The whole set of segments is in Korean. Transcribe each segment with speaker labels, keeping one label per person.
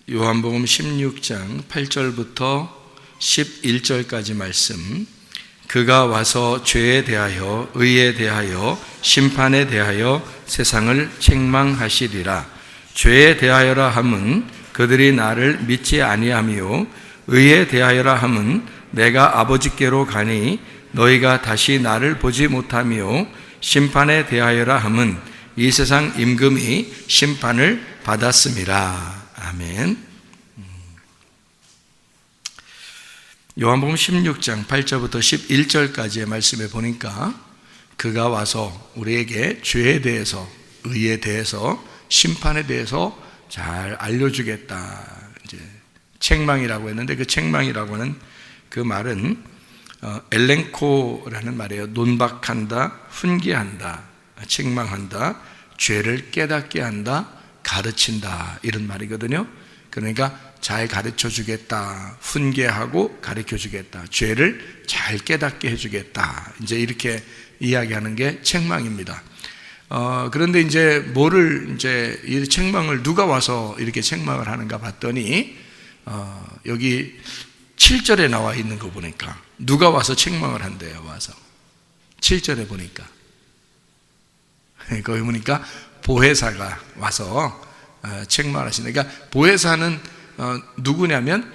Speaker 1: 요한복음 16장 8절부터 11절까지 말씀. 그가 와서 죄에 대하여 의에 대하여 심판에 대하여 세상을 책망하시리라. 죄에 대하여라 함은 그들이 나를 믿지 아니하며 의에 대하여라 함은 내가 아버지께로 가니 너희가 다시 나를 보지 못하며 심판에 대하여라 함은 이 세상 임금이 심판을 받았음이라. 아멘. 요한복음 16장 8절부터 11절까지의 말씀에 보니까 그가 와서 우리에게 죄에 대해서, 의에 대해서, 심판에 대해서 잘 알려주겠다. 이제 책망이라고 했는데 그 책망이라고 하는 그 말은 엘렌코라는 말이에요. 논박한다, 훈계한다, 책망한다, 죄를 깨닫게 한다, 가르친다, 이런 말이거든요. 그러니까 잘 가르쳐 주겠다, 훈계하고 가르쳐 주겠다, 죄를 잘 깨닫게 해주겠다, 이제 이렇게 이야기하는 게 책망입니다. 그런데 이제 이 책망을 누가 와서 이렇게 책망을 하는가 봤더니 여기 7절에 나와 있는 거 보니까 누가 와서 책망을 한대요. 와서 7절에 보니까 거기 보니까 보혜사가 와서 책망을 하신다. 그러니까 보혜사는 누구냐면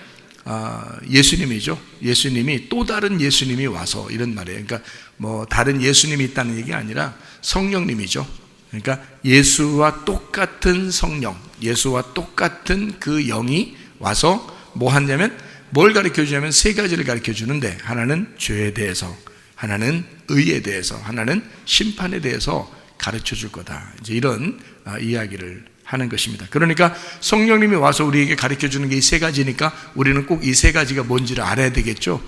Speaker 1: 예수님이죠. 예수님이, 또 다른 예수님이 와서, 이런 말이에요. 그러니까 뭐 다른 예수님이 있다는 얘기가 아니라 성령님이죠. 그러니까 예수와 똑같은 성령, 예수와 똑같은 그 영이 와서 뭐 하냐면, 뭘 가르쳐 주냐면 세 가지를 가르쳐 주는데, 하나는 죄에 대해서, 하나는 의에 대해서, 하나는 심판에 대해서 가르쳐 줄 거다. 이제 이런 이야기를 하는 것입니다. 그러니까 성령님이 와서 우리에게 가르쳐 주는 게 이 세 가지니까 우리는 꼭 이 세 가지가 뭔지를 알아야 되겠죠.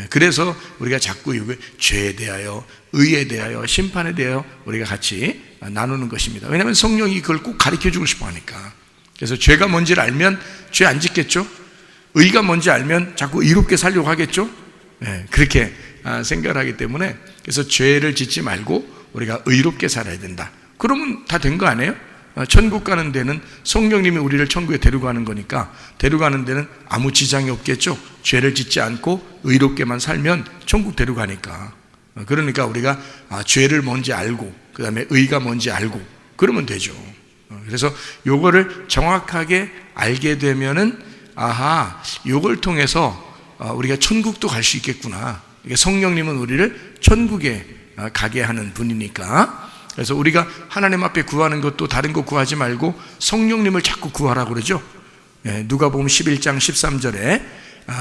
Speaker 1: 그래서 우리가 자꾸 죄에 대하여, 의에 대하여, 심판에 대하여 우리가 같이 나누는 것입니다. 왜냐하면 성령이 그걸 꼭 가르쳐 주고 싶어 하니까. 그래서 죄가 뭔지를 알면 죄 안 짓겠죠. 의가 뭔지 알면 자꾸 의롭게 살려고 하겠죠. 그렇게 생각을 하기 때문에, 그래서 죄를 짓지 말고 우리가 의롭게 살아야 된다. 그러면 다 된 거 아니에요? 천국 가는 데는 성령님이 우리를 천국에 데려가는 거니까, 데려가는 데는 아무 지장이 없겠죠. 죄를 짓지 않고 의롭게만 살면 천국 데려가니까. 그러니까 우리가 죄를 뭔지 알고, 그 다음에 의가 뭔지 알고, 그러면 되죠. 그래서 요거를 정확하게 알게 되면은, 아하, 요걸 통해서 우리가 천국도 갈 수 있겠구나. 성령님은 우리를 천국에 가게 하는 분이니까. 그래서 우리가 하나님 앞에 구하는 것도 다른 거 구하지 말고 성령님을 자꾸 구하라고 그러죠. 누가복음 11장 13절에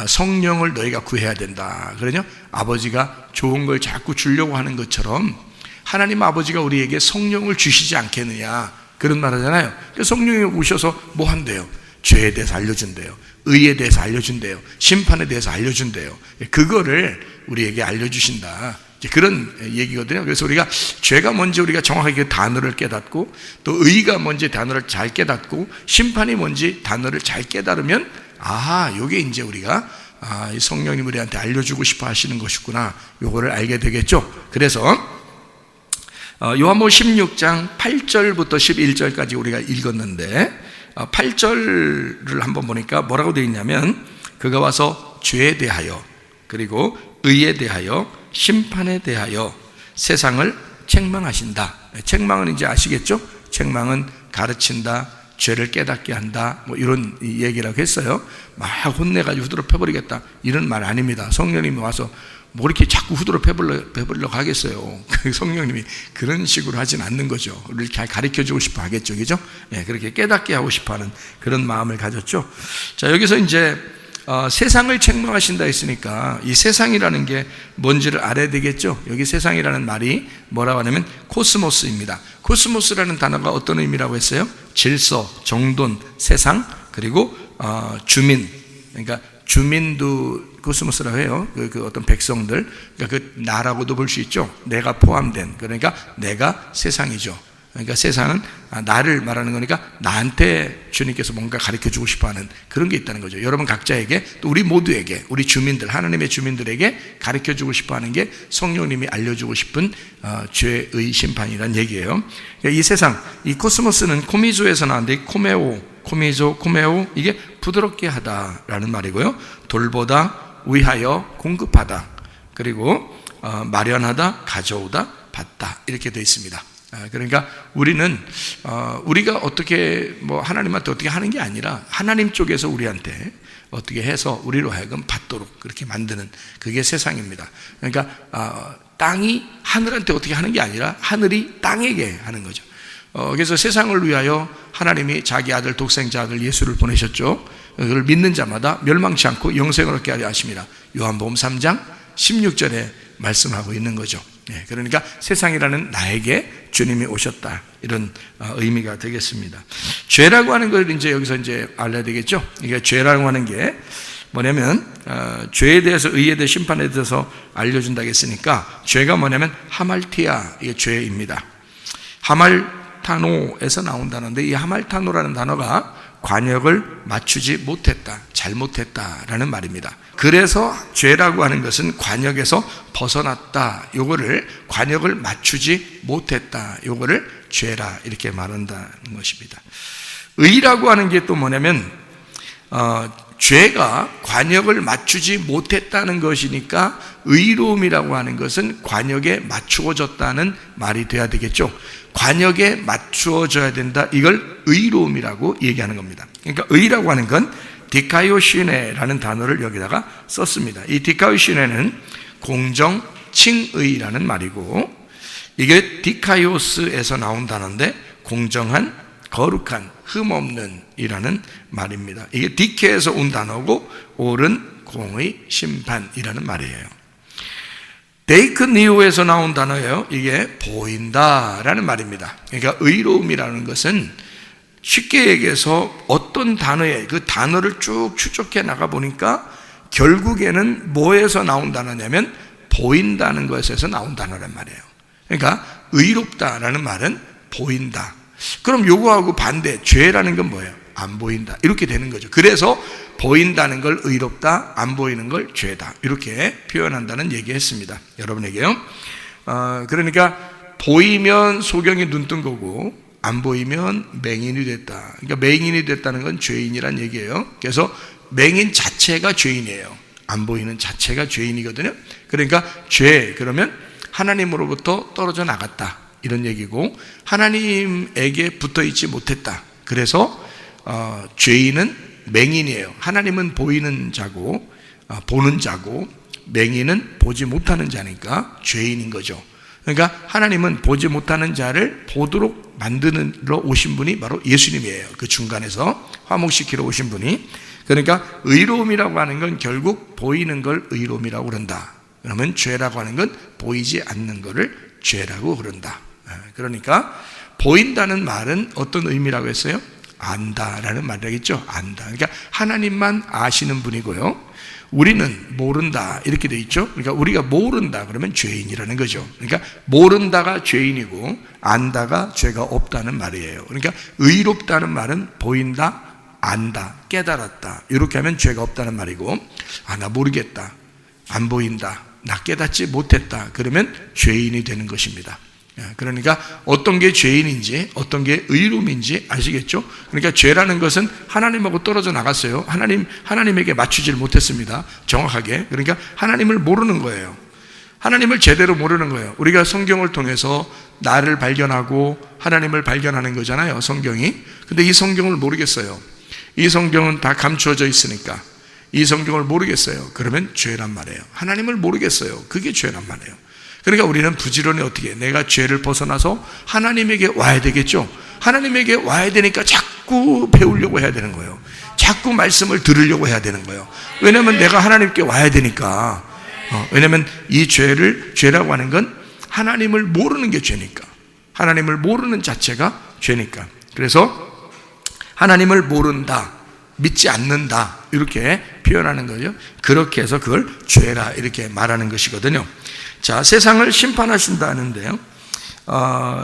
Speaker 1: 성령을 너희가 구해야 된다. 그러냐? 아버지가 좋은 걸 자꾸 주려고 하는 것처럼 하나님 아버지가 우리에게 성령을 주시지 않겠느냐, 그런 말 하잖아요. 성령이 오셔서 뭐 한대요? 죄에 대해서 알려준대요, 의에 대해서 알려준대요, 심판에 대해서 알려준대요. 그거를 우리에게 알려주신다, 그런 얘기거든요. 그래서 우리가 죄가 뭔지 우리가 정확하게 단어를 깨닫고, 또 의가 뭔지 단어를 잘 깨닫고, 심판이 뭔지 단어를 잘 깨달으면, 아하, 요게 이제 우리가 성령님 우리한테 알려주고 싶어 하시는 것이구나, 요거를 알게 되겠죠. 그래서 요한복음 16장 8절부터 11절까지 우리가 읽었는데, 8절을 한번 보니까 뭐라고 되어 있냐면, 그가 와서 죄에 대하여, 그리고 의에 대하여, 심판에 대하여 세상을 책망하신다. 책망은 이제 아시겠죠? 책망은 가르친다, 죄를 깨닫게 한다, 뭐 이런 얘기라고 했어요. 막 혼내가지고 후드로 패버리겠다, 이런 말 아닙니다. 성령님이 와서 뭐 이렇게 자꾸 후드로 패버리려고 하겠어요. 성령님이 그런 식으로 하진 않는 거죠. 우리를 잘 가르쳐주고 싶어 하겠죠. 그죠? 그렇게 깨닫게 하고 싶어 하는 그런 마음을 가졌죠. 자, 여기서 이제 세상을 책망하신다 했으니까 이 세상이라는 게 뭔지를 알아야 되겠죠. 여기 세상이라는 말이 뭐라고 하냐면 코스모스입니다. 코스모스라는 단어가 어떤 의미라고 했어요? 질서, 정돈, 세상, 그리고 주민. 그러니까 주민도 코스모스라고 해요. 그 어떤 백성들, 그러니까 그 나라고도 볼 수 있죠. 내가 포함된, 그러니까 내가 세상이죠. 그러니까 세상은 나를 말하는 거니까 나한테 주님께서 뭔가 가르쳐주고 싶어하는 그런 게 있다는 거죠. 여러분 각자에게, 또 우리 모두에게, 우리 주민들, 하나님의 주민들에게 가르쳐주고 싶어하는 게 성령님이 알려주고 싶은 죄의 심판이라는 얘기예요. 이 세상, 이 코스모스는 코미조에서 나왔는데 코메오, 코미조, 코메오, 이게 부드럽게 하다라는 말이고요. 돌보다, 위하여, 공급하다, 그리고 마련하다, 가져오다, 받다, 이렇게 되어 있습니다. 그러니까 우리는 우리가 어떻게 하나님한테 어떻게 하는 게 아니라 하나님 쪽에서 우리한테 어떻게 해서 우리로 하여금 받도록 그렇게 만드는, 그게 세상입니다. 그러니까 땅이 하늘한테 어떻게 하는 게 아니라 하늘이 땅에게 하는 거죠. 그래서 세상을 위하여 하나님이 자기 아들, 독생자 아들 예수를 보내셨죠. 그걸 믿는 자마다 멸망치 않고 영생을 얻게 하려 하심이라 요한복음 3장 16절에 말씀하고 있는 거죠. 그러니까 세상이라는 나에게 주님이 오셨다, 이런 의미가 되겠습니다. 죄라고 하는 걸 여기서 알아야 되겠죠. 이게 죄라고 하는 게 뭐냐면 죄에 대해서, 의에 대해, 심판에 대해서 알려준다고 했으니까 죄가 뭐냐면 하말티아, 이게 죄입니다. 하말타노에서 나온 단어인데, 이 하말타노라는 단어가 관역을 맞추지 못했다, 잘못했다라는 말입니다. 그래서 죄라고 하는 것은 관역에서 벗어났다, 요거를 관역을 맞추지 못했다, 요거를 죄라 이렇게 말한다는 것입니다. 의라고 하는 게 또 뭐냐면 죄가 관역을 맞추지 못했다는 것이니까 의로움이라고 하는 것은 관역에 맞추어졌다는 말이 돼야 되겠죠. 관역에 맞추어져야 된다, 이걸 의로움이라고 얘기하는 겁니다. 그러니까 의라고 하는 건 디카이오시네라는 단어를 여기다가 썼습니다. 이 디카이오시네는 공정, 칭의라는 말이고, 이게 디카이오스에서 나온 단어인데 공정한, 거룩한, 흠없는 이라는 말입니다. 이게 디케에서 온 단어고 옳은, 공의, 심판이라는 말이에요. 데이크니오에서 나온 단어예요. 이게 보인다라는 말입니다. 그러니까 의로움이라는 것은 쉽게 얘기해서 어떤 단어에 그 단어를 쭉 추적해 나가 보니까 결국에는 뭐에서 나온 단어냐면 보인다는 것에서 나온 단어란 말이에요. 그러니까 의롭다라는 말은 보인다. 그럼 요거하고 반대, 죄라는 건 뭐예요? 안 보인다, 이렇게 되는 거죠. 그래서 보인다는 걸 의롭다, 안 보이는 걸 죄다, 이렇게 표현한다는 얘기했습니다, 여러분에게요. 그러니까 보이면 소경이 눈 뜬 거고 안 보이면 맹인이 됐다. 그러니까 맹인이 됐다는 건 죄인이란 얘기예요. 그래서 맹인 자체가 죄인이에요. 안 보이는 자체가 죄인이거든요. 그러니까 죄, 그러면 하나님으로부터 떨어져 나갔다, 이런 얘기고, 하나님에게 붙어있지 못했다. 그래서 죄인은 맹인이에요. 하나님은 보이는 자고 보는 자고, 맹인은 보지 못하는 자니까 죄인인 거죠. 그러니까 하나님은 보지 못하는 자를 보도록 만드러 오신 분이 바로 예수님이에요. 그 중간에서 화목시키러 오신 분이. 그러니까 의로움이라고 하는 건 결국 보이는 걸 의로움이라고 그런다. 그러면 죄라고 하는 건 보이지 않는 것을 죄라고 그런다. 그러니까 보인다는 말은 어떤 의미라고 했어요? 안다라는 말이겠죠. 안다. 그러니까 하나님만 아시는 분이고요. 우리는 모른다, 이렇게 돼 있죠. 그러니까 우리가 모른다 그러면 죄인이라는 거죠. 그러니까 모른다가 죄인이고 안다가 죄가 없다는 말이에요. 그러니까 의롭다는 말은 보인다, 안다, 깨달았다, 이렇게 하면 죄가 없다는 말이고, 나 모르겠다, 안 보인다, 나 깨닫지 못했다, 그러면 죄인이 되는 것입니다. 그러니까 어떤 게 죄인인지 어떤 게 의로움인지 아시겠죠? 그러니까 죄라는 것은 하나님하고 떨어져 나갔어요. 하나님에게 맞추질 못했습니다, 정확하게. 그러니까 하나님을 모르는 거예요. 하나님을 제대로 모르는 거예요. 우리가 성경을 통해서 나를 발견하고 하나님을 발견하는 거잖아요, 성경이. 근데 이 성경을 모르겠어요. 이 성경은 다 감추어져 있으니까 이 성경을 모르겠어요. 그러면 죄란 말이에요. 하나님을 모르겠어요. 그게 죄란 말이에요. 그러니까 우리는 부지런히 어떻게, 내가 죄를 벗어나서 하나님에게 와야 되겠죠. 하나님에게 와야 되니까 자꾸 배우려고 해야 되는 거예요. 자꾸 말씀을 들으려고 해야 되는 거예요. 왜냐하면 내가 하나님께 와야 되니까. 왜냐하면 이 죄라고 하는 건 하나님을 모르는 게 죄니까. 하나님을 모르는 자체가 죄니까. 그래서 하나님을 모른다, 믿지 않는다, 이렇게 표현하는 거죠. 그렇게 해서 그걸 죄라 이렇게 말하는 것이거든요. 자, 세상을 심판하신다는데요.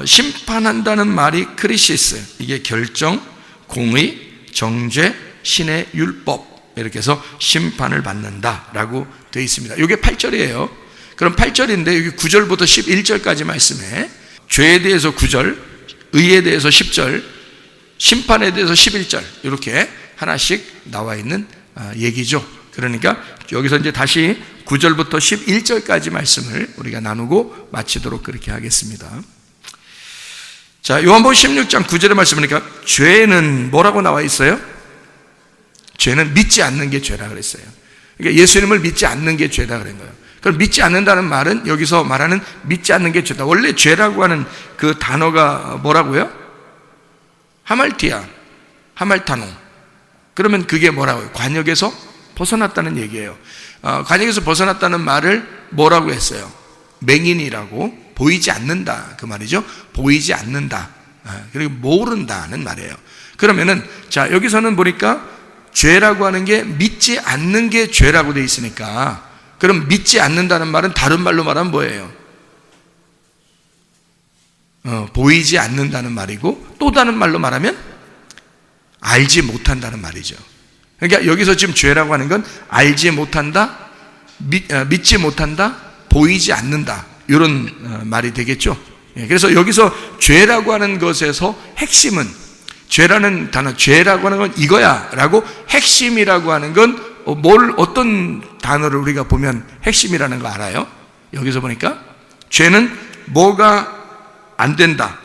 Speaker 1: 심판한다는 말이 크리시스, 이게 결정, 공의, 정죄, 신의 율법, 이렇게 해서 심판을 받는다라고 되어 있습니다. 이게 8절이에요. 그럼 8절인데 여기 9절부터 11절까지 말씀에 죄에 대해서 9절, 의에 대해서 10절, 심판에 대해서 11절 이렇게 하나씩 나와 있는 얘기죠. 그러니까 여기서 이제 다시 9절부터 11절까지 말씀을 우리가 나누고 마치도록 그렇게 하겠습니다. 자, 요한복음 16장 9절의 말씀이니까 죄는 뭐라고 나와 있어요? 죄는 믿지 않는 게 죄라 그랬어요. 그러니까 예수님을 믿지 않는 게 죄다 그런 거예요. 그럼 믿지 않는다는 말은 여기서 말하는 믿지 않는 게 죄다. 원래 죄라고 하는 그 단어가 뭐라고요? 하말티아, 하말타노. 그러면 그게 뭐라고요? 관역에서 벗어났다는 얘기예요. 관역에서 벗어났다는 말을 뭐라고 했어요? 맹인이라고, 보이지 않는다 그 말이죠. 보이지 않는다, 그리고 모른다는 말이에요. 그러면은 자, 여기서는 보니까 죄라고 하는 게 믿지 않는 게 죄라고 돼 있으니까, 그럼 믿지 않는다는 말은 다른 말로 말하면 뭐예요? 보이지 않는다는 말이고, 또 다른 말로 말하면 알지 못한다는 말이죠. 그러니까 여기서 지금 죄라고 하는 건 알지 못한다, 믿지 못한다, 보이지 않는다, 이런 말이 되겠죠. 그래서 여기서 죄라고 하는 것에서 핵심은, 죄라는 단어, 죄라고 하는 건 이거야 라고, 핵심이라고 하는 건 어떤 단어를 우리가 보면 핵심이라는 거 알아요? 여기서 보니까 죄는 뭐가 안 된다,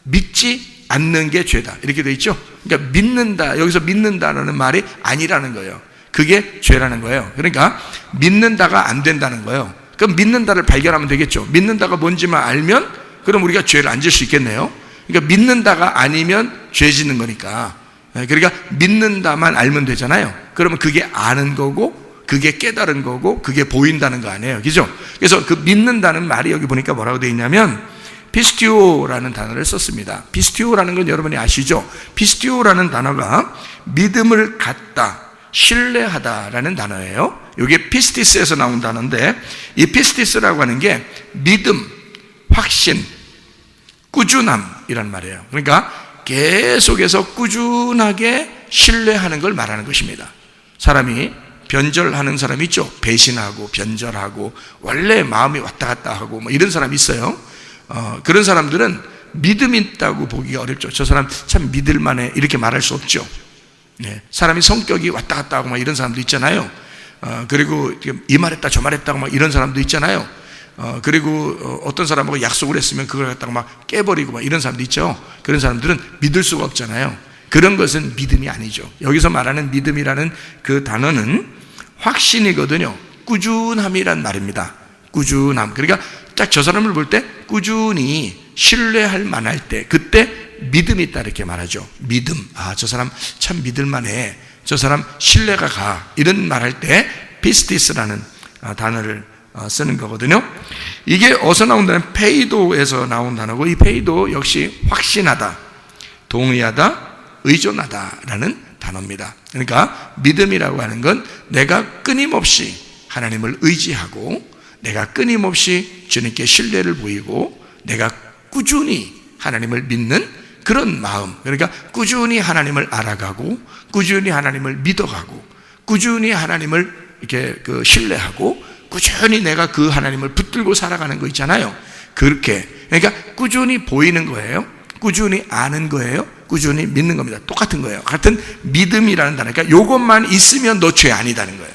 Speaker 1: 믿지 않는 게 죄다, 이렇게 돼 있죠. 그러니까 믿는다, 여기서 믿는다라는 말이 아니라는 거예요. 그게 죄라는 거예요. 그러니까 믿는다가 안 된다는 거예요. 그럼 믿는다를 발견하면 되겠죠. 믿는다가 뭔지만 알면 그럼 우리가 죄를 안 질 수 있겠네요. 그러니까 믿는다가 아니면 죄 짓는 거니까. 그러니까 믿는다만 알면 되잖아요. 그러면 그게 아는 거고, 그게 깨달은 거고, 그게 보인다는 거 아니에요. 그죠? 그래서 그 믿는다는 말이 여기 보니까 뭐라고 되어 있냐면 피스티오라는 단어를 썼습니다. 피스티오라는 건 여러분이 아시죠? 피스티오라는 단어가 믿음을 갖다, 신뢰하다라는 단어예요. 이게 피스티스에서 나온 단어인데, 이 피스티스라고 하는 게 믿음, 확신, 꾸준함이란 말이에요. 그러니까 계속해서 꾸준하게 신뢰하는 걸 말하는 것입니다. 사람이 변절하는 사람이 있죠. 배신하고 변절하고 원래 마음이 왔다 갔다 하고 뭐 이런 사람이 있어요. 그런 사람들은 믿음이 있다고 보기가 어렵죠. 저 사람 참 믿을만해, 이렇게 말할 수 없죠. 사람이 성격이 왔다 갔다 하고 막 이런 사람도 있잖아요. 그리고 이 말했다 저 말했다고 막 이런 사람도 있잖아요. 그리고 어떤 사람하고 약속을 했으면 그걸 갖다가 막 깨버리고 막 이런 사람도 있죠. 그런 사람들은 믿을 수가 없잖아요. 그런 것은 믿음이 아니죠. 여기서 말하는 믿음이라는 그 단어는 확신이거든요. 꾸준함이란 말입니다. 꾸준함. 그러니까 딱 저 사람을 볼 때 꾸준히 신뢰할 만할 때, 그때 믿음이 있다 이렇게 말하죠. 믿음. 저 사람 참 믿을만해, 저 사람 신뢰가 가, 이런 말할 때 피스티스라는 단어를 쓰는 거거든요. 이게 어디서 나온다는, 페이도에서 나온 단어고, 이 페이도 역시 확신하다, 동의하다, 의존하다라는 단어입니다. 그러니까 믿음이라고 하는 건 내가 끊임없이 하나님을 의지하고, 내가 끊임없이 주님께 신뢰를 보이고, 내가 꾸준히 하나님을 믿는 그런 마음. 그러니까 꾸준히 하나님을 알아가고, 꾸준히 하나님을 믿어가고, 꾸준히 하나님을 이렇게 신뢰하고, 꾸준히 내가 그 하나님을 붙들고 살아가는 거 있잖아요. 그렇게, 그러니까 꾸준히 보이는 거예요. 꾸준히 아는 거예요. 꾸준히 믿는 겁니다. 똑같은 거예요. 같은 믿음이라는 단어. 그러니까 요것만 있으면 너 죄 아니다는 거예요.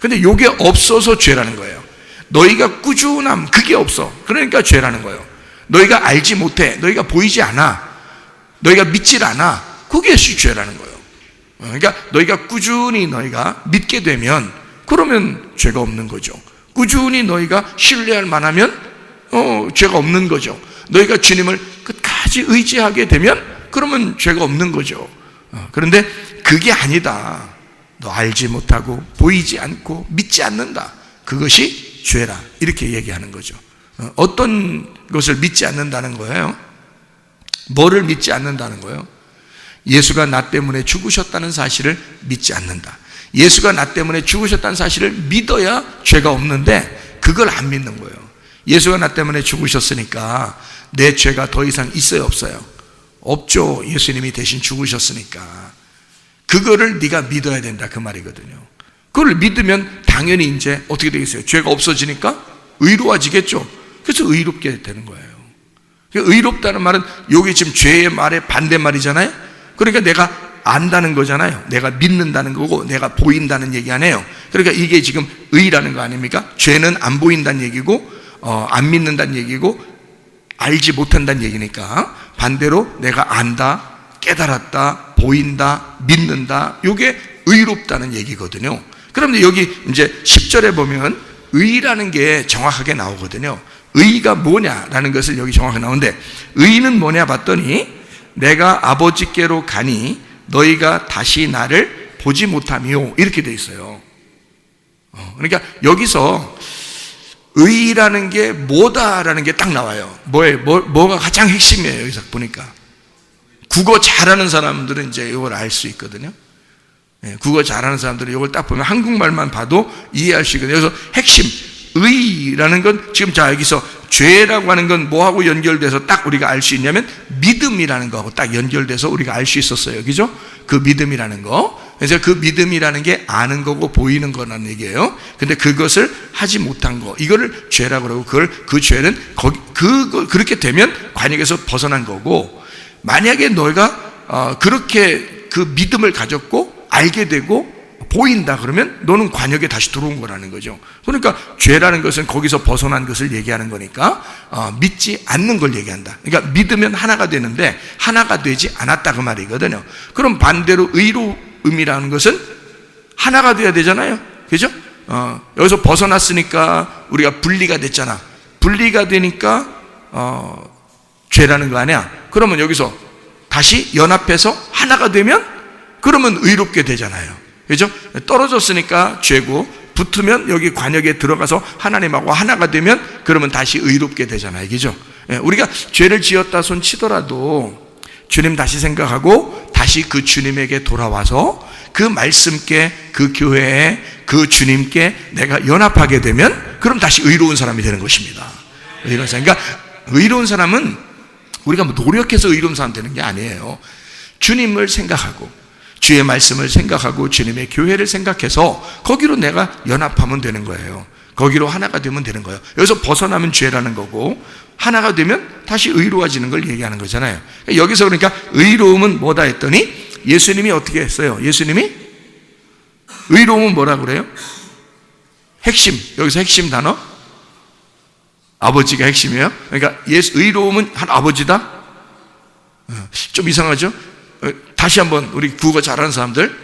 Speaker 1: 근데 요게 없어서 죄라는 거예요. 너희가 꾸준함, 그게 없어. 그러니까 죄라는 거예요. 너희가 알지 못해, 너희가 보이지 않아, 너희가 믿질 않아, 그게 죄라는 거예요. 그러니까 너희가 꾸준히 너희가 믿게 되면 그러면 죄가 없는 거죠. 꾸준히 너희가 신뢰할 만하면 죄가 없는 거죠. 너희가 주님을 끝까지 의지하게 되면 그러면 죄가 없는 거죠. 그런데 그게 아니다. 너 알지 못하고 보이지 않고 믿지 않는다, 그것이 죄라, 이렇게 얘기하는 거죠. 어떤 것을 믿지 않는다는 거예요? 뭐를 믿지 않는다는 거예요? 예수가 나 때문에 죽으셨다는 사실을 믿지 않는다. 예수가 나 때문에 죽으셨다는 사실을 믿어야 죄가 없는데 그걸 안 믿는 거예요. 예수가 나 때문에 죽으셨으니까 내 죄가 더 이상 있어요, 없어요? 없죠. 예수님이 대신 죽으셨으니까. 그거를 네가 믿어야 된다, 그 말이거든요. 그걸 믿으면 당연히 이제 어떻게 되겠어요? 죄가 없어지니까 의로워지겠죠. 그래서 의롭게 되는 거예요. 의롭다는 말은 여기 지금 죄의 말의 반대말이잖아요. 그러니까 내가 안다는 거잖아요. 내가 믿는다는 거고 내가 보인다는 얘기 아니에요. 그러니까 이게 지금 의라는 거 아닙니까? 죄는 안 보인다는 얘기고 안 믿는다는 얘기고 알지 못한다는 얘기니까 반대로 내가 안다, 깨달았다, 보인다, 믿는다, 이게 의롭다는 얘기거든요. 그런데 여기 이제 10절에 보면 의라는 게 정확하게 나오거든요. 의가 뭐냐라는 것을 여기 정확하게 나오는데, 의는 뭐냐 봤더니 내가 아버지께로 가니 너희가 다시 나를 보지 못하며, 이렇게 돼 있어요. 그러니까 여기서 의라는 게 뭐다라는 게 딱 나와요. 뭐가 가장 핵심이에요. 여기서 보니까 국어 잘하는 사람들은 이제 이걸 알 수 있거든요. 국어 잘하는 사람들은 이걸 딱 보면 한국말만 봐도 이해할 수 있거든요. 그래서 핵심 의라는 건 지금 자 여기서 죄라고 하는 건 뭐하고 연결돼서 딱 우리가 알 수 있냐면 믿음이라는 거하고 딱 연결돼서 우리가 알 수 있었어요. 그죠? 그 믿음이라는 거. 그래서 그 믿음이라는 게 아는 거고 보이는 거라는 얘기예요. 근데 그것을 하지 못한 거, 이거를 죄라고 그러고, 그 죄는 그렇게 되면 관역에서 벗어난 거고, 만약에 너희가 그렇게 그 믿음을 가졌고 알게 되고 보인다 그러면 너는 관역에 다시 들어온 거라는 거죠. 그러니까 죄라는 것은 거기서 벗어난 것을 얘기하는 거니까 믿지 않는 걸 얘기한다. 그러니까 믿으면 하나가 되는데 하나가 되지 않았다 그 말이거든요. 그럼 반대로 의로움이라는 것은 하나가 돼야 되잖아요. 그죠? 여기서 벗어났으니까 우리가 분리가 됐잖아. 분리가 되니까 죄라는 거 아니야. 그러면 여기서 다시 연합해서 하나가 되면 그러면 의롭게 되잖아요. 그죠? 떨어졌으니까 죄고, 붙으면 여기 관역에 들어가서 하나님하고 하나가 되면 그러면 다시 의롭게 되잖아요. 그죠? 우리가 죄를 지었다 손 치더라도 주님 다시 생각하고 다시 그 주님에게 돌아와서 그 말씀께, 그 교회에, 그 주님께 내가 연합하게 되면 그럼 다시 의로운 사람이 되는 것입니다. 의로운 사람. 그러니까 의로운 사람은 우리가 뭐 노력해서 의로운 사람 되는 게 아니에요. 주님을 생각하고 주의 말씀을 생각하고 주님의 교회를 생각해서 거기로 내가 연합하면 되는 거예요. 거기로 하나가 되면 되는 거예요. 여기서 벗어나면 죄라는 거고 하나가 되면 다시 의로워지는 걸 얘기하는 거잖아요. 여기서 그러니까 의로움은 뭐다 했더니 예수님이 어떻게 했어요? 예수님이 의로움은 뭐라 그래요? 핵심, 여기서 핵심 단어 아버지가 핵심이에요. 그러니까 의로움은 한 아버지다? 좀 이상하죠? 다시 한번 우리 국어 잘하는 사람들,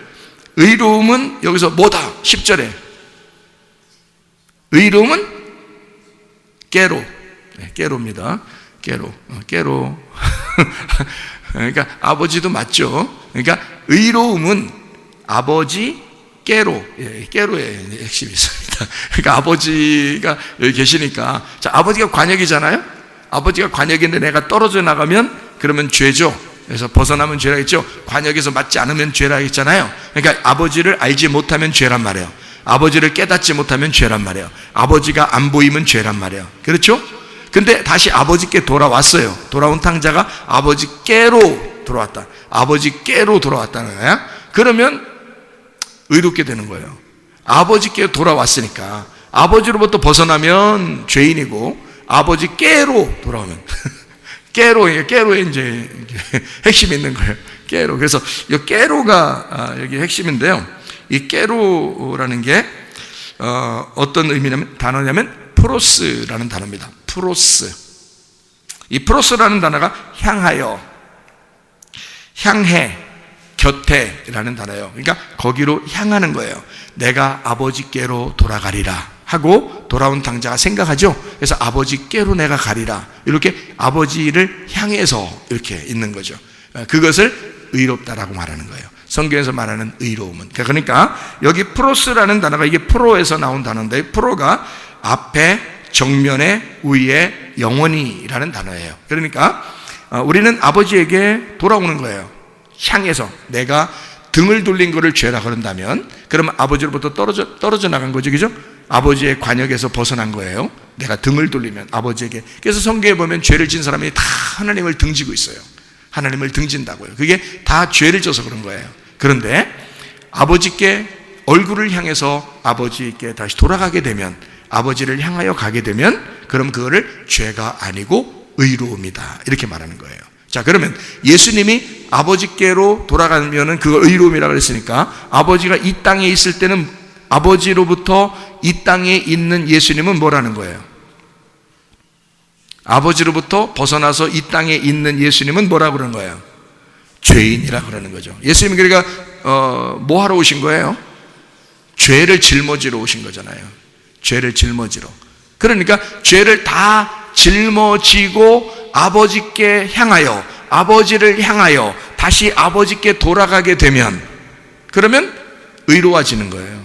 Speaker 1: 의로움은 여기서 뭐다? 10절에 의로움은 깨로, 깨로입니다. 깨로 그러니까 아버지도 맞죠. 그러니까 의로움은 아버지 깨로, 깨로의 핵심이 있습니다. 그러니까 아버지가 여기 계시니까, 자, 아버지가 관역이잖아요. 아버지가 관역인데 내가 떨어져 나가면 그러면 죄죠. 그래서 벗어나면 죄라 했죠. 관역에서 맞지 않으면 죄라 했잖아요. 그러니까 아버지를 알지 못하면 죄란 말이에요. 아버지를 깨닫지 못하면 죄란 말이에요. 아버지가 안 보이면 죄란 말이에요. 그렇죠? 근데 다시 아버지께 돌아왔어요. 돌아온 탕자가 아버지께로 돌아왔다. 아버지께로 돌아왔다는 거야. 그러면 의롭게 되는 거예요. 아버지께 돌아왔으니까. 아버지로부터 벗어나면 죄인이고 아버지께로 돌아오면 깨로에 이제 핵심이 있는 거예요. 깨로. 그래서 이 깨로가 여기 핵심인데요. 이 깨로라는 게 어떤 의미냐면 단어냐면 프로스라는 단어입니다. 프로스. 이 프로스라는 단어가 향하여, 향해, 곁에라는 단어예요. 그러니까 거기로 향하는 거예요. 내가 아버지께로 돌아가리라 하고 돌아온 당자가 생각하죠. 그래서 아버지께로 내가 가리라. 이렇게 아버지를 향해서 이렇게 있는 거죠. 그것을 의롭다라고 말하는 거예요. 성경에서 말하는 의로움은. 그러니까 여기 프로스라는 단어가 이게 프로에서 나온 단어인데, 프로가 앞에, 정면에, 위에, 영원히라는 단어예요. 그러니까 우리는 아버지에게 돌아오는 거예요. 향해서. 내가 등을 돌린 것을 죄라 그런다면 그러면 아버지로부터 떨어져 나간 거죠. 그죠? 아버지의 관역에서 벗어난 거예요. 내가 등을 돌리면 아버지에게. 그래서 성경에 보면 죄를 진 사람이 다 하나님을 등지고 있어요. 하나님을 등진다고요. 그게 다 죄를 져서 그런 거예요. 그런데 아버지께 얼굴을 향해서 아버지께 다시 돌아가게 되면, 아버지를 향하여 가게 되면 그럼 그거를 죄가 아니고 의로움이다 이렇게 말하는 거예요. 자, 그러면 예수님이 아버지께로 돌아가면은 그걸 의로움이라고 그랬으니까 아버지가 이 땅에 있을 때는 아버지로부터 이 땅에 있는 예수님은 뭐라는 거예요? 아버지로부터 벗어나서 이 땅에 있는 예수님은 뭐라고 그러는 거예요? 죄인이라고 그러는 거죠. 예수님이 그러니까 뭐 하러 오신 거예요? 죄를 짊어지러 오신 거잖아요. 죄를 짊어지러. 그러니까 죄를 다 짊어지고 아버지께 향하여, 아버지를 향하여 다시 아버지께 돌아가게 되면, 그러면 의로워지는 거예요.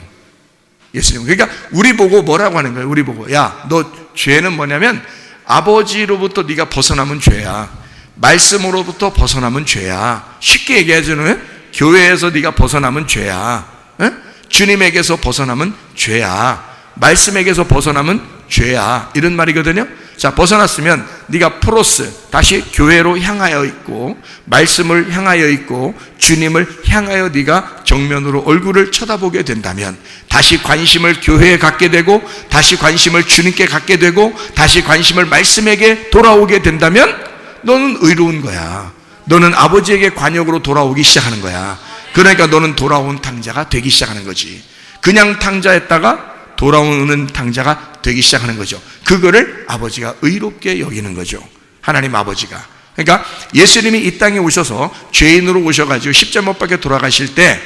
Speaker 1: 예수님. 그러니까 우리 보고 뭐라고 하는 거예요? 우리 보고, 야, 너 죄는 뭐냐면 아버지로부터 네가 벗어나면 죄야. 말씀으로부터 벗어나면 죄야. 쉽게 얘기하자면 교회에서 네가 벗어나면 죄야. 에? 주님에게서 벗어나면 죄야. 말씀에게서 벗어나면 죄야. 이런 말이거든요. 자, 벗어났으면 네가 프로스, 다시 교회로 향하여 있고 말씀을 향하여 있고 주님을 향하여 네가 정면으로 얼굴을 쳐다보게 된다면 다시 관심을 교회에 갖게 되고 다시 관심을 주님께 갖게 되고 다시 관심을 말씀에게 돌아오게 된다면 너는 의로운 거야. 너는 아버지에게 관역으로 돌아오기 시작하는 거야. 그러니까 너는 돌아온 탕자가 되기 시작하는 거지. 그냥 탕자였다가 돌아오는 탕자가 되기 시작하는 거죠. 그거를 아버지가 의롭게 여기는 거죠. 하나님 아버지가. 그러니까 예수님이 이 땅에 오셔서 죄인으로 오셔가지고 십자가 못 박혀 돌아가실 때,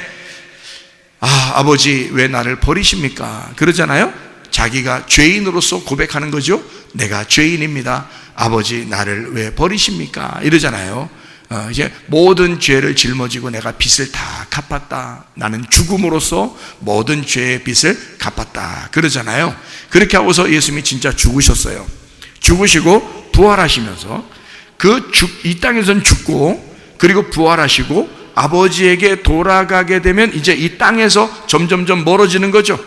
Speaker 1: 아, 아버지 왜 나를 버리십니까? 그러잖아요. 자기가 죄인으로서 고백하는 거죠. 내가 죄인입니다. 아버지 나를 왜 버리십니까? 이러잖아요. 이제 모든 죄를 짊어지고 내가 빚을 다 갚았다. 나는 죽음으로써 모든 죄의 빚을 갚았다. 그러잖아요. 그렇게 하고서 예수님이 진짜 죽으셨어요. 죽으시고 부활하시면서 이 땅에서는 죽고 그리고 부활하시고 아버지에게 돌아가게 되면 이제 이 땅에서 점점점 멀어지는 거죠.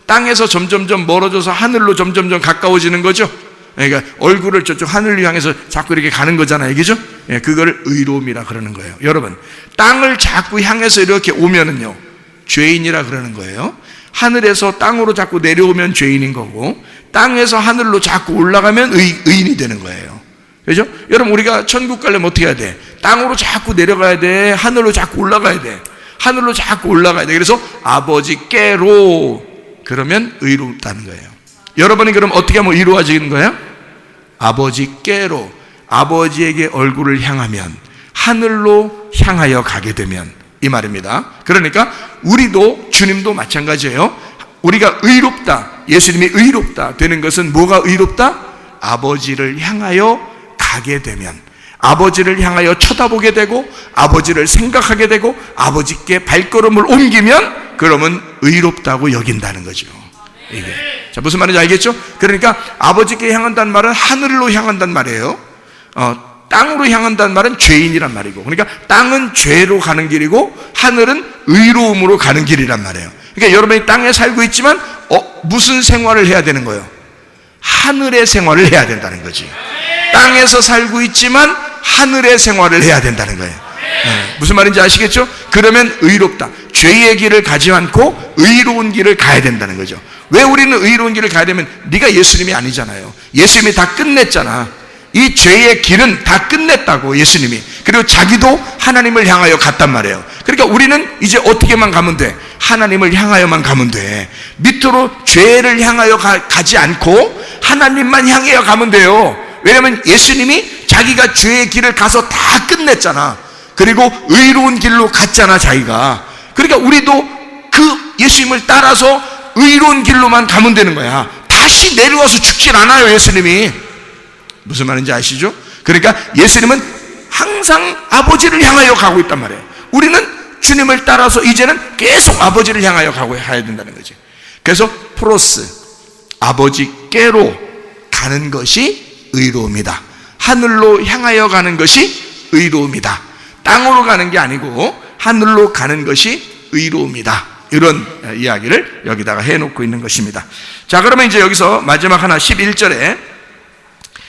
Speaker 1: 땅에서 점점점 멀어져서 하늘로 점점점 가까워지는 거죠. 그러니까 얼굴을 저쪽 하늘을 향해서 자꾸 이렇게 가는 거잖아요. 그죠? 예, 그걸 의로움이라 그러는 거예요. 여러분, 땅을 자꾸 향해서 이렇게 오면은요, 죄인이라 그러는 거예요. 하늘에서 땅으로 자꾸 내려오면 죄인인 거고, 땅에서 하늘로 자꾸 올라가면 의인이 되는 거예요. 그죠? 여러분, 우리가 천국 가려면 어떻게 해야 돼? 땅으로 자꾸 내려가야 돼. 하늘로 자꾸 올라가야 돼. 하늘로 자꾸 올라가야 돼. 그래서 아버지께로, 그러면 의롭다는 거예요. 여러분이 그럼 어떻게 하면 이루어지는 거예요? 아버지께로, 아버지에게 얼굴을 향하면, 하늘로 향하여 가게 되면, 이 말입니다. 그러니까 우리도, 주님도 마찬가지예요. 우리가 의롭다, 예수님이 의롭다 되는 것은 뭐가 의롭다? 아버지를 향하여 가게 되면, 아버지를 향하여 쳐다보게 되고 아버지를 생각하게 되고 아버지께 발걸음을 옮기면 그러면 의롭다고 여긴다는 거죠. 이게. 자, 무슨 말인지 알겠죠? 그러니까 아버지께 향한다는 말은 하늘로 향한다는 말이에요. 땅으로 향한다는 말은 죄인이란 말이고, 그러니까 땅은 죄로 가는 길이고 하늘은 의로움으로 가는 길이란 말이에요. 그러니까 여러분이 땅에 살고 있지만 무슨 생활을 해야 되는 거예요? 하늘의 생활을 해야 된다는 거지. 땅에서 살고 있지만 하늘의 생활을 해야 된다는 거예요. 무슨 말인지 아시겠죠? 그러면 의롭다. 죄의 길을 가지 않고 의로운 길을 가야 된다는 거죠. 왜 우리는 의로운 길을 가야 되면, 네가 예수님이 아니잖아요. 예수님이 다 끝냈잖아. 이 죄의 길은 다 끝냈다고, 예수님이. 그리고 자기도 하나님을 향하여 갔단 말이에요. 그러니까 우리는 이제 어떻게만 가면 돼? 하나님을 향하여만 가면 돼. 밑으로 죄를 향하여 가지 않고 하나님만 향하여 가면 돼요. 왜냐하면 예수님이 자기가 죄의 길을 가서 다 끝냈잖아. 그리고 의로운 길로 갔잖아, 자기가. 그러니까 우리도 그 예수님을 따라서 의로운 길로만 가면 되는 거야. 다시 내려와서 죽질 않아요, 예수님이. 무슨 말인지 아시죠? 그러니까 예수님은 항상 아버지를 향하여 가고 있단 말이에요. 우리는 주님을 따라서 이제는 계속 아버지를 향하여 가야 된다는 거지. 그래서 프로스, 아버지께로 가는 것이 의로움이다. 하늘로 향하여 가는 것이 의로움이다. 땅으로 가는 게 아니고 하늘로 가는 것이 의로움이다. 이런 이야기를 여기다가 해놓고 있는 것입니다. 자, 그러면 이제 여기서 마지막 하나 11절에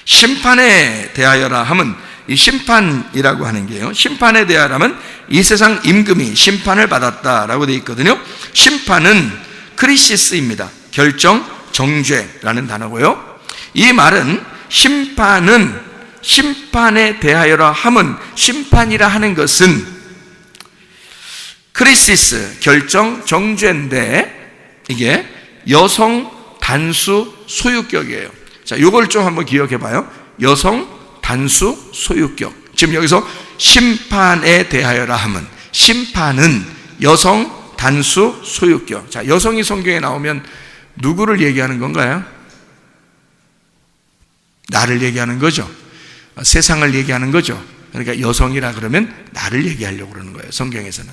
Speaker 1: 심판에 대하여라 하면, 이 심판이라고 하는 게요, 심판에 대하여라 하면 이 세상 임금이 심판을 받았다라고 되어 있거든요. 심판은 크리시스입니다. 결정, 정죄라는 단어고요. 이 말은 심판은 심판에 대하여라 함은, 심판이라 하는 것은 크리시스, 결정, 정죄인데 이게 여성 단수 소유격이에요. 자, 요걸 좀 한번 기억해 봐요. 여성 단수 소유격. 지금 여기서 심판에 대하여라 함은, 심판은 여성 단수 소유격. 자, 여성이 성경에 나오면 누구를 얘기하는 건가요? 나를 얘기하는 거죠. 세상을 얘기하는 거죠. 그러니까 여성이라 그러면 나를 얘기하려고 그러는 거예요. 성경에서는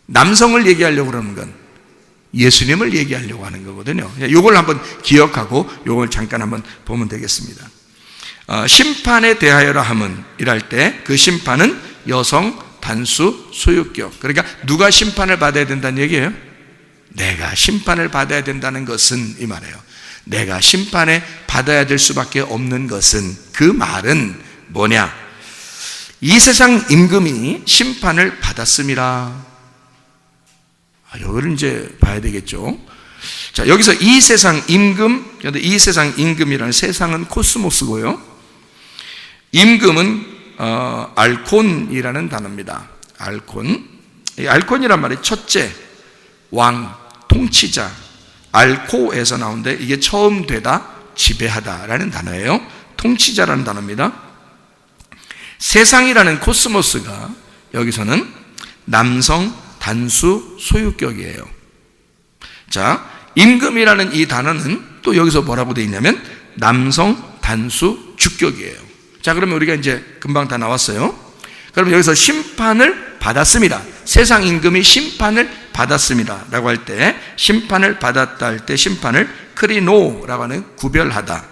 Speaker 1: 남성을 얘기하려고 그러는 건 예수님을 얘기하려고 하는 거거든요. 이걸 한번 기억하고 이걸 잠깐 한번 보면 되겠습니다. 심판에 대하여라 함은 이랄 때 그 심판은 여성 단수 소유격. 그러니까 누가 심판을 받아야 된다는 얘기예요? 내가 심판을 받아야 된다는 것은, 이 말이에요. 내가 심판에 받아야 될 수밖에 없는 것은, 그 말은 뭐냐? 이 세상 임금이 심판을 받았습니다. 이걸 이제 봐야 되겠죠. 자, 여기서 이 세상 임금, 그런데 이 세상 임금이라는, 세상은 코스모스고요. 임금은 알콘이라는 단어입니다. 알콘. 이 알콘이란 말이 첫째, 왕, 통치자, 알코에서 나오는데 이게 처음 되다, 지배하다라는 단어예요. 통치자라는 단어입니다. 세상이라는 코스모스가 여기서는 남성 단수 소유격이에요. 자, 임금이라는 이 단어는 또 여기서 뭐라고 되어 있냐면 남성 단수 주격이에요. 자, 그러면 우리가 이제 금방 다 나왔어요. 그럼 여기서 심판을 받았습니다. 세상 임금이 심판을 받았습니다 라고 할 때, 심판을 받았다 할 때 심판을 크리노라고 하는 구별하다,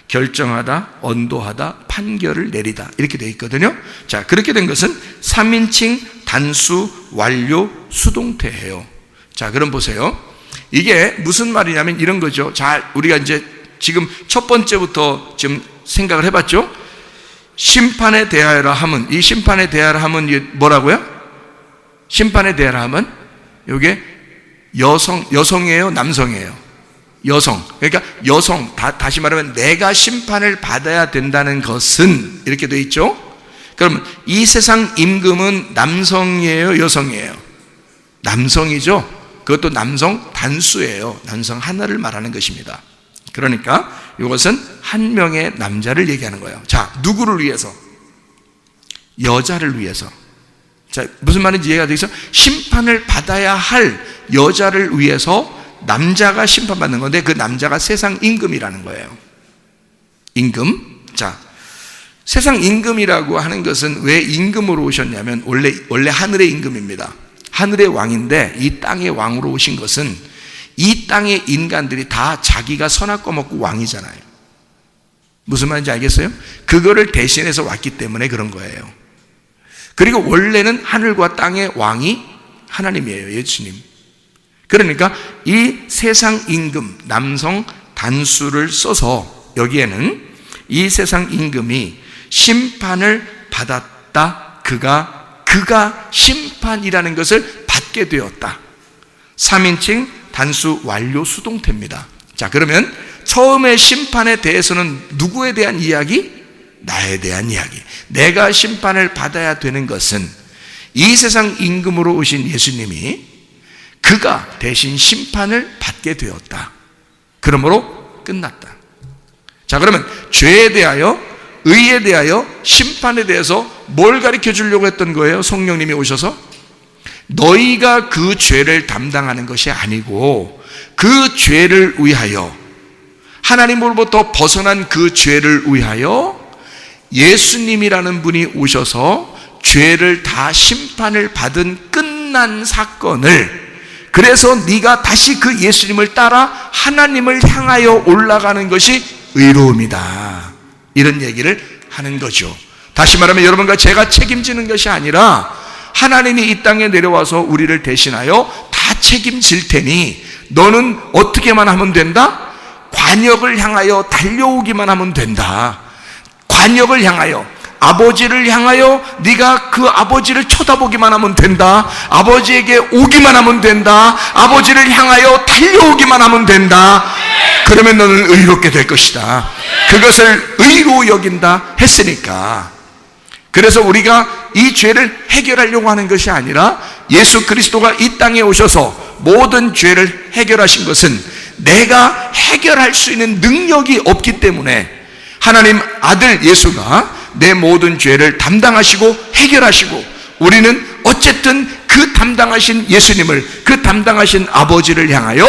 Speaker 1: 결정하다, 언도하다, 판결을 내리다 이렇게 되어 있거든요. 자, 그렇게 된 것은 3인칭 단수 완료 수동태예요. 자, 그럼 보세요. 이게 무슨 말이냐면 이런 거죠. 자, 우리가 이제 지금 첫 번째부터 지금 생각을 해봤죠. 심판에 대하여라 함은, 이 심판에 대하여라 함은 이게 뭐라고요? 심판에 대하여라 함은 이게 여성이에요, 남성이에요? 여성. 그러니까 여성, 다시 말하면 내가 심판을 받아야 된다는 것은, 이렇게 되어 있죠. 그러면 이 세상 임금은 남성이에요, 여성이에요? 남성이죠. 그것도 남성 단수예요. 남성 하나를 말하는 것입니다. 그러니까 이것은 한 명의 남자를 얘기하는 거예요. 자, 누구를 위해서? 여자를 위해서. 자, 무슨 말인지 이해가 되겠어? 심판을 받아야 할 여자를 위해서 남자가 심판받는 건데, 그 남자가 세상 임금이라는 거예요. 임금. 자, 세상 임금이라고 하는 것은 왜 임금으로 오셨냐면, 원래 하늘의 임금입니다. 하늘의 왕인데 이 땅의 왕으로 오신 것은, 이 땅의 인간들이 다 자기가 선악과 먹고 왕이잖아요. 무슨 말인지 알겠어요? 그거를 대신해서 왔기 때문에 그런 거예요. 그리고 원래는 하늘과 땅의 왕이 하나님이에요, 예수님. 그러니까 이 세상 임금, 남성 단수를 써서 여기에는 이 세상 임금이 심판을 받았다, 그가 심판이라는 것을 받게 되었다. 3인칭 단수 완료 수동태입니다. 자, 그러면 처음에 심판에 대해서는 누구에 대한 이야기? 나에 대한 이야기. 내가 심판을 받아야 되는 것은 이 세상 임금으로 오신 예수님이 그가 대신 심판을 받게 되었다. 그러므로 끝났다. 자, 그러면 죄에 대하여, 의에 대하여, 심판에 대해서 뭘 가르쳐 주려고 했던 거예요? 성령님이 오셔서 너희가 그 죄를 담당하는 것이 아니고 그 죄를 위하여, 하나님으로부터 벗어난 그 죄를 위하여 예수님이라는 분이 오셔서 죄를 다 심판을 받은 끝난 사건을, 그래서 네가 다시 그 예수님을 따라 하나님을 향하여 올라가는 것이 의로움이다, 이런 얘기를 하는 거죠. 다시 말하면 여러분과 제가 책임지는 것이 아니라 하나님이 이 땅에 내려와서 우리를 대신하여 다 책임질 테니 너는 어떻게만 하면 된다? 관역을 향하여 달려오기만 하면 된다. 관역을 향하여, 아버지를 향하여 네가 그 아버지를 쳐다보기만 하면 된다. 아버지에게 오기만 하면 된다. 아버지를 향하여 달려오기만 하면 된다. 그러면 너는 의롭게 될 것이다. 그것을 의로 여긴다 했으니까, 그래서 우리가 이 죄를 해결하려고 하는 것이 아니라 예수 그리스도가 이 땅에 오셔서 모든 죄를 해결하신 것은 내가 해결할 수 있는 능력이 없기 때문에 하나님 아들 예수가 내 모든 죄를 담당하시고 해결하시고, 우리는 어쨌든 그 담당하신 예수님을, 그 담당하신 아버지를 향하여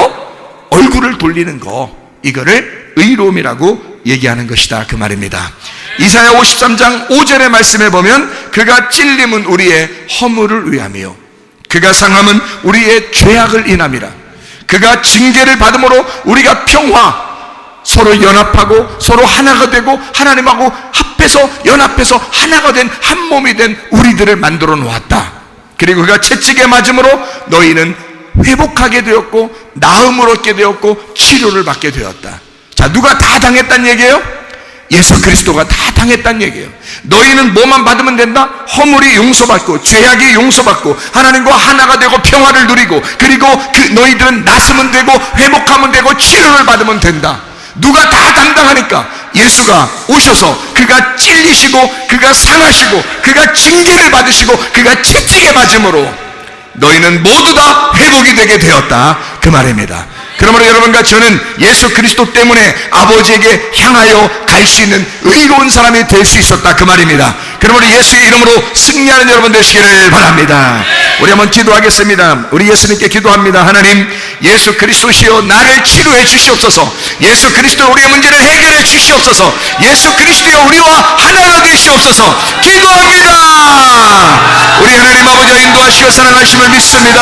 Speaker 1: 얼굴을 돌리는 거, 이거를 의로움이라고 얘기하는 것이다, 그 말입니다. 이사야 53장 5절의 말씀에 보면 그가 찔림은 우리의 허물을 위하며 그가 상함은 우리의 죄악을 인함이라. 그가 징계를 받음으로 우리가 평화, 서로 연합하고 서로 하나가 되고 하나님하고 합해서 연합해서 하나가 된 한 몸이 된 우리들을 만들어 놓았다. 그리고 그가 채찍에 맞음으로 너희는 회복하게 되었고 나음을 얻게 되었고 치료를 받게 되었다. 자, 누가 다 당했단 얘기예요? 예수 그리스도가 다 당했단 얘기예요. 너희는 뭐만 받으면 된다? 허물이 용서받고 죄악이 용서받고 하나님과 하나가 되고 평화를 누리고, 그리고 너희들은 낫으면 되고 회복하면 되고 치료를 받으면 된다. 누가 다 담당하니까 예수가 오셔서 그가 찔리시고 그가 상하시고 그가 징계를 받으시고 그가 채찍에 맞음으로 너희는 모두 다 회복이 되게 되었다, 그 말입니다. 그러므로 여러분과 저는 예수 그리스도 때문에 아버지에게 향하여 갈 수 있는 의로운 사람이 될 수 있었다, 그 말입니다. 그러므로 예수의 이름으로 승리하는 여러분 되시기를 바랍니다. 우리 한번 기도하겠습니다. 우리 예수님께 기도합니다. 하나님, 예수 그리스도시여 나를 치료해 주시옵소서. 예수 그리스도 우리의 문제를 해결해 주시옵소서. 예수 그리스도여 우리와 하나가 되시옵소서. 기도합니다. 우리 하나님 아버지와 인도하시고 사랑하심을 믿습니다.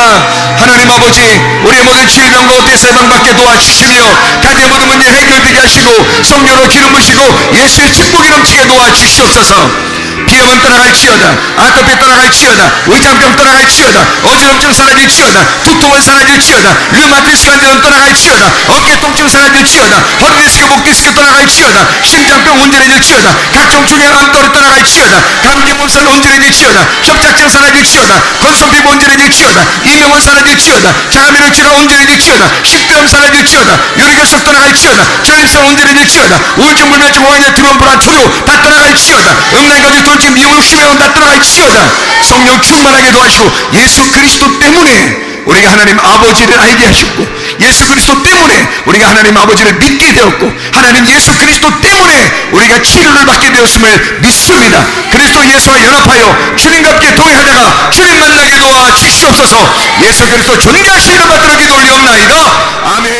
Speaker 1: 하나님 아버지, 우리의 모든 질병과 어때서 예방받게 도와주시며 가정의 모든 문제 해결되게 하시고 성령으로 기름 부시고 예수의 축복이 넘치게 도와주시옵소서. 비염은 떠나갈지어다, 아토피 떠나갈지어다, 의장병 떠나갈지어다, 어지럼증 사라질지어다, 두통은 사라질지어다, 류마티스 관절은 떠나갈지어다, 어깨 통증 사라질지어다, 허리 디스크, 목 디스크 떠나갈지어다, 심장병 온전해질지어다, 각종 중요한 암tor이 떠나갈지어다, 감기 몸살 온전해질지어다, 협착증 사라질지어다, 건성피부 온전해질지어다, 이명은 사라질지어다, 장암이를 치료 온전해질지어다, 식도염 사라질지어다, 유리결석 떠나갈지어다, 전립선 온전해질지어다, 우울증, 불면증, 호황력, 기분, 불안, 초조 다 떠나갈지어다, 음란거짓, 돌진, 미혹, 심해운 다 떠나갈지어다. 성령 충만하게 도와주시고 예수 그리스도 때문에 우리가 하나님 아버지를 알게 하셨고, 예수 그리스도 때문에 우리가 하나님 아버지를 믿게 되었고, 하나님 예수 그리스도 때문에 우리가 치료를 받게 되었음을 믿습니다. 그리스도 예수와 연합하여 주님과 함께 동행하다가 주님 만나게 도와주시옵소서. 예수 그리스도 존귀하신 이름 받들어 기도 올리옵나이다. 아멘.